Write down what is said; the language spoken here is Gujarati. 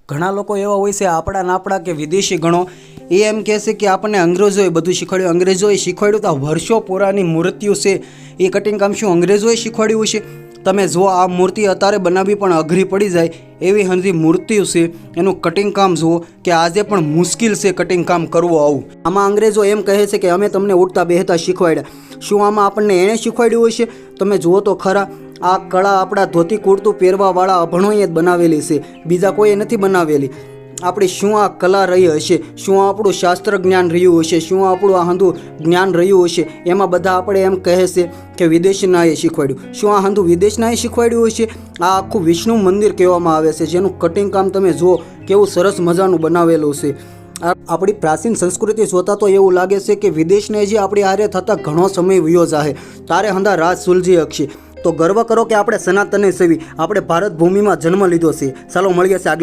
ઘણા લોકો એવા હોય છે આપણા નાપડા કે વિદેશી ગણો એ એમ કહે છે કે આપણને અંગ્રેજોએ બધું શીખવાડ્યું. અંગ્રેજોએ શીખવાડ્યું તો વર્ષો પુરાની મૂર્તિઓ છે એ કટિંગ કામ શું અંગ્રેજોએ શીખવાડ્યું છે? તમે જુઓ, આ મૂર્તિ અત્યારે બનાવવી પણ અઘરી પડી જાય એવી હંધી મૂર્તિઓ છે. એનું કટિંગ કામ જુઓ કે આજે પણ મુશ્કેલ છે કટિંગ કામ કરવું આવું. આમાં અંગ્રેજો એમ કહે છે કે અમે તમને ઉઠતા બેહતા શીખવાડ્યા. શું આમાં આપણને એણે શીખવાડ્યું હશે? તમે જુઓ તો ખરા, આ કળા આપણા ધોતી કુર્તું પહેરવાવાળા અભણોએ જ બનાવેલી છે, બીજા કોઈએ નથી બનાવેલી. આપણી શું આ કલા રહી હશે? શું આપણું શાસ્ત્ર જ્ઞાન રહ્યું હશે? શું આપણું આ હંધું જ્ઞાન રહ્યું હશે? એમાં બધા આપણે એમ કહે છે કે વિદેશનાએ શીખવાડ્યું. શું આ હંધું વિદેશનાએ શીખવાડ્યું હશે? આ આખું વિષ્ણુ મંદિર કહેવામાં આવે છે, જેનું કટિંગ કામ તમે જુઓ કેવું સરસ મજાનું બનાવેલું છે. આપણી પ્રાચીન સંસ્કૃતિ જોતા તો એવું લાગે છે કે વિદેશને જે આપણી આરે થતાં ઘણો સમય વયો જાહે તારે હંધા રાજ સુલજી શકશે. તો ગર્વ કરો કે આપણે સનાતની સેવી, આપણે ભારત ભૂમિમાં જન્મ લીધો છે. ચાલો મળીએ છીએ આગલા